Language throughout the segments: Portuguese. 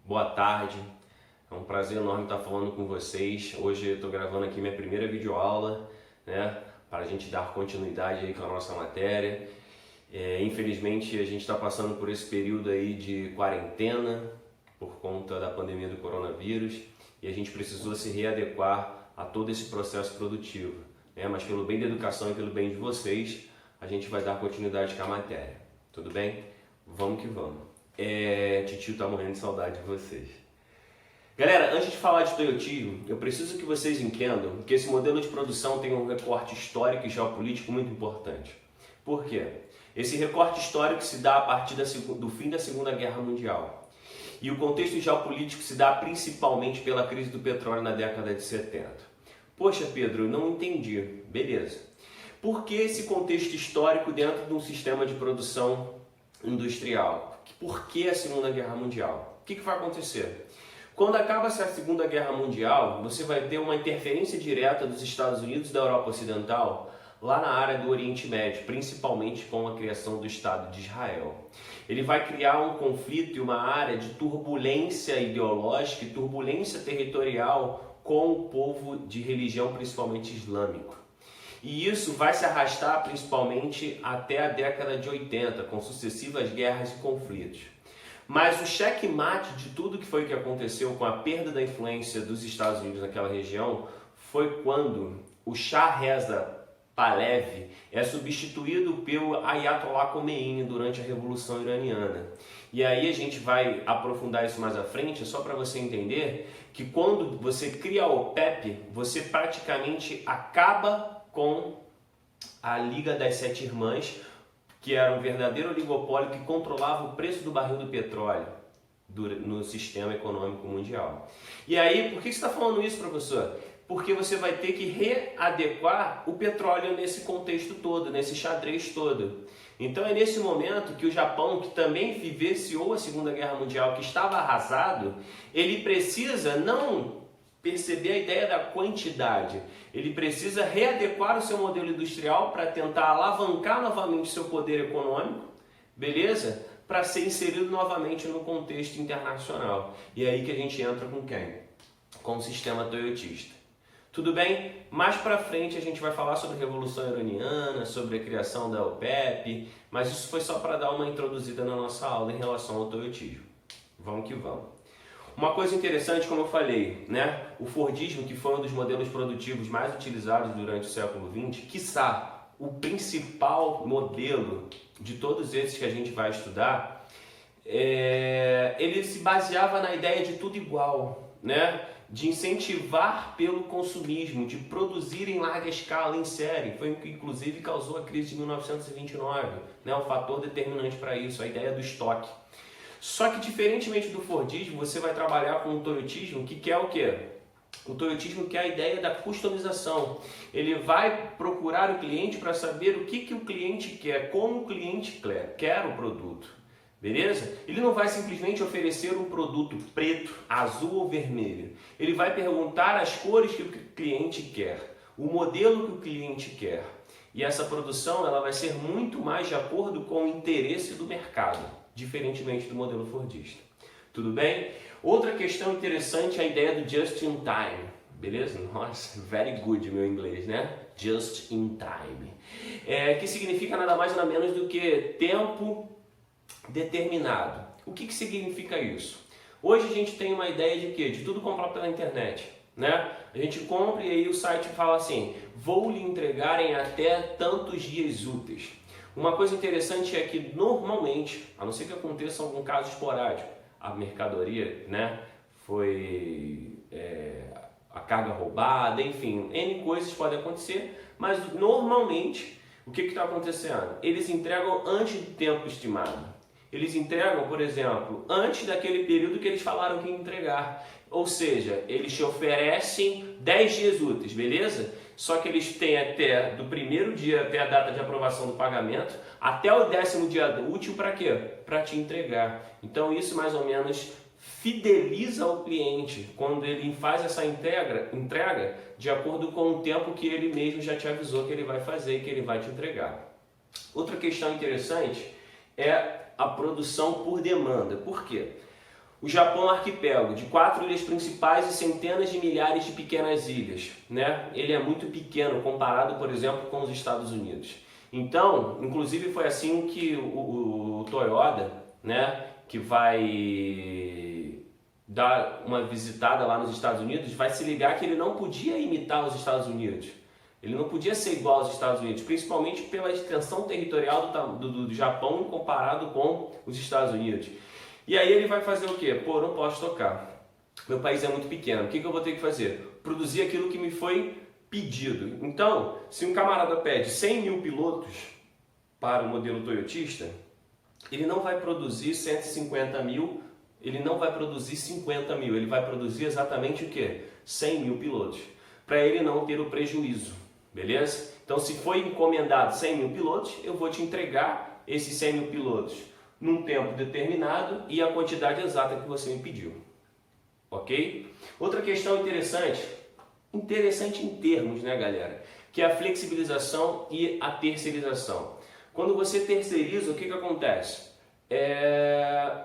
boa tarde. É um prazer enorme estar falando com vocês. Hoje eu estou gravando aqui minha primeira videoaula, né, para a gente dar continuidade aí com a nossa matéria. Infelizmente a gente está passando por esse período aí de quarentena por conta da pandemia do coronavírus e a gente precisou se readequar a todo esse processo produtivo, né? Mas pelo bem da educação e pelo bem de vocês, a gente vai dar continuidade com a matéria. Tudo bem? Vamos que vamos. Titio tá morrendo de saudade de vocês. Galera, antes de falar de toyotismo, eu preciso que vocês entendam que esse modelo de produção tem um recorte histórico e geopolítico muito importante. Por quê? Esse recorte histórico se dá a partir do fim da Segunda Guerra Mundial. E o contexto geopolítico se dá principalmente pela crise do petróleo na década de 70. Poxa, Pedro, eu não entendi. Beleza. Por que esse contexto histórico dentro de um sistema de produção industrial? Por que a Segunda Guerra Mundial? O que vai acontecer? Quando acaba essa Segunda Guerra Mundial, você vai ter uma interferência direta dos Estados Unidos e da Europa Ocidental lá na área do Oriente Médio, principalmente com a criação do Estado de Israel. Ele vai criar um conflito e uma área de turbulência ideológica e turbulência territorial com o povo de religião, principalmente islâmico. E isso vai se arrastar principalmente até a década de 80, com sucessivas guerras e conflitos. Mas o checkmate de tudo que aconteceu com a perda da influência dos Estados Unidos naquela região foi quando o Shah Reza Pahlavi é substituído pelo Ayatollah Khomeini durante a Revolução Iraniana. E aí a gente vai aprofundar isso mais à frente, só para você entender que quando você cria a OPEP, você praticamente acaba com a Liga das Sete Irmãs, que era um verdadeiro oligopólio que controlava o preço do barril do petróleo no sistema econômico mundial. E aí, por que você está falando isso, professor? Porque você vai ter que readequar o petróleo nesse contexto todo, nesse xadrez todo. Então é nesse momento que o Japão, que também vivenciou a Segunda Guerra Mundial, que estava arrasado, ele precisa não perceber a ideia da quantidade. Ele precisa readequar o seu modelo industrial para tentar alavancar novamente seu poder econômico, beleza? Para ser inserido novamente no contexto internacional. E é aí que a gente entra com quem? Com o sistema toyotista. Tudo bem? Mais para frente a gente vai falar sobre a Revolução Iraniana, sobre a criação da OPEP, mas isso foi só para dar uma introduzida na nossa aula em relação ao toyotismo. Vamos que vamos. Uma coisa interessante, como eu falei, né? O Fordismo, que foi um dos modelos produtivos mais utilizados durante o século XX, quiçá o principal modelo de todos esses que a gente vai estudar, ele se baseava na ideia de tudo igual, né? De incentivar pelo consumismo, de produzir em larga escala, em série. Foi o que inclusive causou a crise de 1929, né? O fator determinante para isso, a ideia do estoque. Só que diferentemente do Fordismo, você vai trabalhar com o toyotismo, que quer o quê? O toyotismo quer a ideia da customização. Ele vai procurar o cliente para saber o que o cliente quer, como o cliente quer o produto. Beleza? Ele não vai simplesmente oferecer um produto preto, azul ou vermelho. Ele vai perguntar as cores que o cliente quer, o modelo que o cliente quer. E essa produção ela vai ser muito mais de acordo com o interesse do mercado, diferentemente do modelo fordista. Tudo bem? Outra questão interessante é a ideia do just in time. Beleza? Nossa, very good meu inglês, né? Just in time. Que significa nada mais nada menos do que tempo determinado. O que significa isso? Hoje a gente tem uma ideia de quê? De tudo comprar pela internet, né? A gente compra e aí o site fala assim, vou lhe entregar em até tantos dias úteis. Uma coisa interessante é que normalmente, a não ser que aconteça algum caso esporádico, a mercadoria, né, foi a carga roubada, enfim, N coisas podem acontecer, mas normalmente o que está acontecendo? Eles entregam antes do tempo estimado. Eles entregam, por exemplo, antes daquele período que eles falaram que ia entregar. Ou seja, eles te oferecem 10 dias úteis, beleza? Só que eles têm até do primeiro dia até a data de aprovação do pagamento, até o 10º dia útil para quê? Para te entregar. Então isso mais ou menos fideliza o cliente quando ele faz essa entrega de acordo com o tempo que ele mesmo já te avisou que ele vai fazer e que ele vai te entregar. Outra questão interessante é a produção por demanda. Por quê? O Japão é um arquipélago de 4 ilhas principais e centenas de milhares de pequenas ilhas, né? Ele é muito pequeno comparado, por exemplo, com os Estados Unidos. Então, inclusive foi assim que o Toyota, né, que vai dar uma visitada lá nos Estados Unidos, vai se ligar que ele não podia imitar os Estados Unidos. Ele não podia ser igual aos Estados Unidos, principalmente pela extensão territorial do Japão comparado com os Estados Unidos. E aí ele vai fazer o quê? Pô, não posso tocar. Meu país é muito pequeno. O que eu vou ter que fazer? Produzir aquilo que me foi pedido. Então, se um camarada pede 100 mil pilotos para o modelo toyotista, ele não vai produzir 150 mil, ele não vai produzir 50 mil, ele vai produzir exatamente o quê? 100 mil pilotos, para ele não ter o prejuízo, beleza? Então, se foi encomendado 100 mil pilotos, eu vou te entregar esses 100 mil pilotos num tempo determinado e a quantidade exata que você me pediu, ok? Outra questão interessante em termos, né, galera, que é a flexibilização e a terceirização. Quando você terceiriza, o que acontece?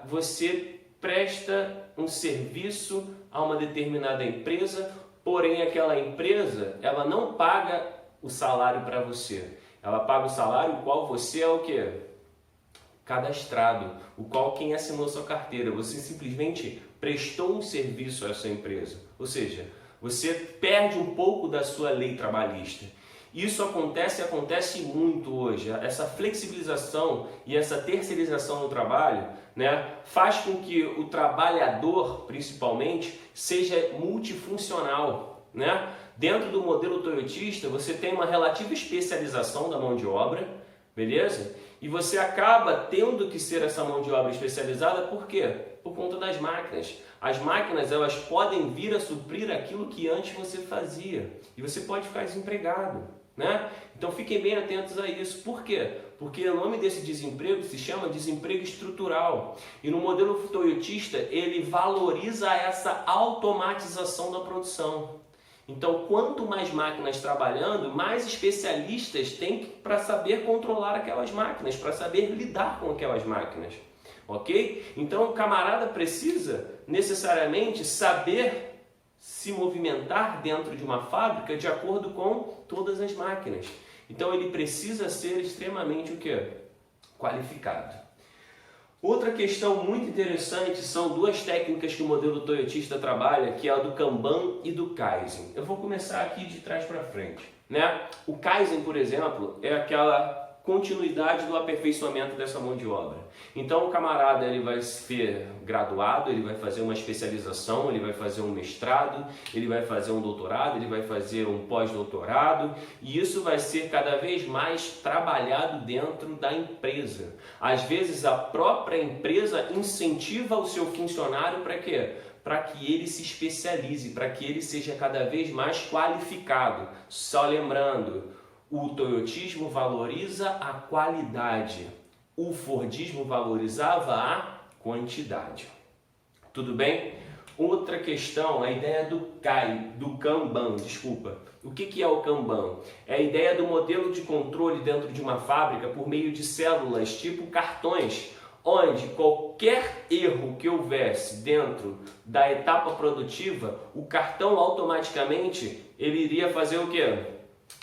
Você presta um serviço a uma determinada empresa, porém aquela empresa ela não paga o salário para você, ela paga o salário o qual você é o quê? Cadastrado, o qual quem assinou sua carteira. Você simplesmente prestou um serviço a essa empresa, ou seja, você perde um pouco da sua lei trabalhista. Isso acontece muito hoje. Essa flexibilização e essa terceirização no trabalho, né, faz com que o trabalhador, principalmente, seja multifuncional, né? Dentro do modelo toyotista, você tem uma relativa especialização da mão de obra, beleza? E você acaba tendo que ser essa mão de obra especializada, por quê? Por conta das máquinas. As máquinas, elas podem vir a suprir aquilo que antes você fazia. E você pode ficar desempregado, né? Então fiquem bem atentos a isso. Por quê? Porque o nome desse desemprego se chama desemprego estrutural. E no modelo toyotista, ele valoriza essa automatização da produção. Então, quanto mais máquinas trabalhando, mais especialistas tem para saber controlar aquelas máquinas, para saber lidar com aquelas máquinas, ok? Então, o camarada precisa necessariamente saber se movimentar dentro de uma fábrica de acordo com todas as máquinas. Então, ele precisa ser extremamente o quê? Qualificado. Outra questão muito interessante são duas técnicas que o modelo toyotista trabalha, que é a do Kanban e do Kaizen. Eu vou começar aqui de trás para frente, né? O Kaizen, por exemplo, é aquela continuidade do aperfeiçoamento dessa mão de obra. Então o camarada ele vai ser graduado, ele vai fazer uma especialização, ele vai fazer um mestrado, ele vai fazer um doutorado, ele vai fazer um pós-doutorado, e isso vai ser cada vez mais trabalhado dentro da empresa. Às vezes a própria empresa incentiva o seu funcionário para quê? Para que ele se especialize, para que ele seja cada vez mais qualificado. Só lembrando, o toyotismo valoriza a qualidade, o fordismo valorizava a quantidade. Tudo bem? Outra questão, a ideia do Kanban, desculpa. O que é o Kanban? É a ideia do modelo de controle dentro de uma fábrica por meio de células, tipo cartões, onde qualquer erro que houvesse dentro da etapa produtiva, o cartão automaticamente ele iria fazer o quê?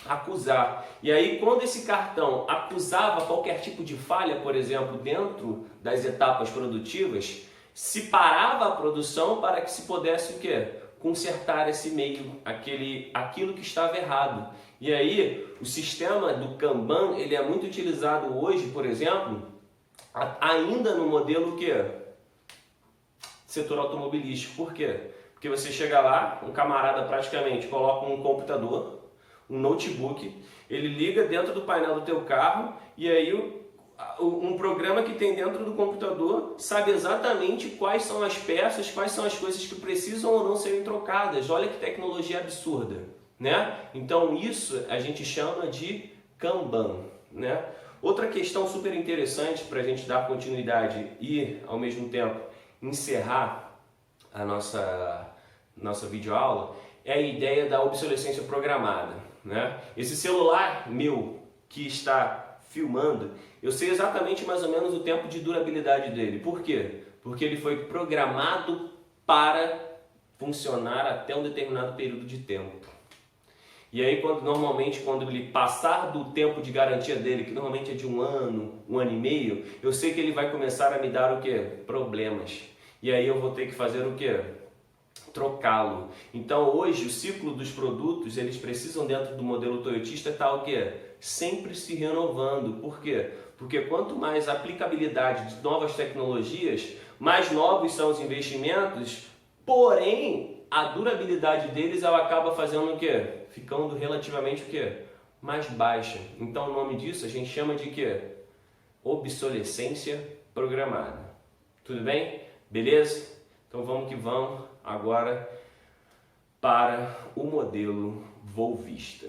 Acusar. E aí, quando esse cartão acusava qualquer tipo de falha, por exemplo, dentro das etapas produtivas, se parava a produção para que se pudesse o quê? Consertar esse meio, aquilo que estava errado. E aí, o sistema do Kanban, ele é muito utilizado hoje, por exemplo, ainda no modelo que setor automobilístico. Por quê? Porque você chega lá, um camarada praticamente coloca um computador, um notebook, ele liga dentro do painel do teu carro e aí um programa que tem dentro do computador sabe exatamente quais são as peças, quais são as coisas que precisam ou não serem trocadas. Olha que tecnologia absurda, né? Então isso a gente chama de Kanban, né? Outra questão super interessante para a gente dar continuidade e ao mesmo tempo encerrar a nossa videoaula é a ideia da obsolescência programada, né? Esse celular meu que está filmando, eu sei exatamente mais ou menos o tempo de durabilidade dele. Por quê? Porque ele foi programado para funcionar até um determinado período de tempo. E aí, normalmente, quando ele passar do tempo de garantia dele, que normalmente é de um ano e meio, eu sei que ele vai começar a me dar o quê? Problemas. E aí eu vou ter que fazer o quê? Trocá-lo. Então, hoje, o ciclo dos produtos, eles precisam, dentro do modelo toyotista, estar o quê? Sempre se renovando. Por quê? Porque quanto mais aplicabilidade de novas tecnologias, mais novos são os investimentos, porém, a durabilidade deles, ela acaba fazendo o quê? Ficando relativamente o quê? Mais baixa. Então, o nome disso a gente chama de quê? Obsolescência programada. Tudo bem? Beleza? Então, vamos que vamos agora para o modelo Volvista.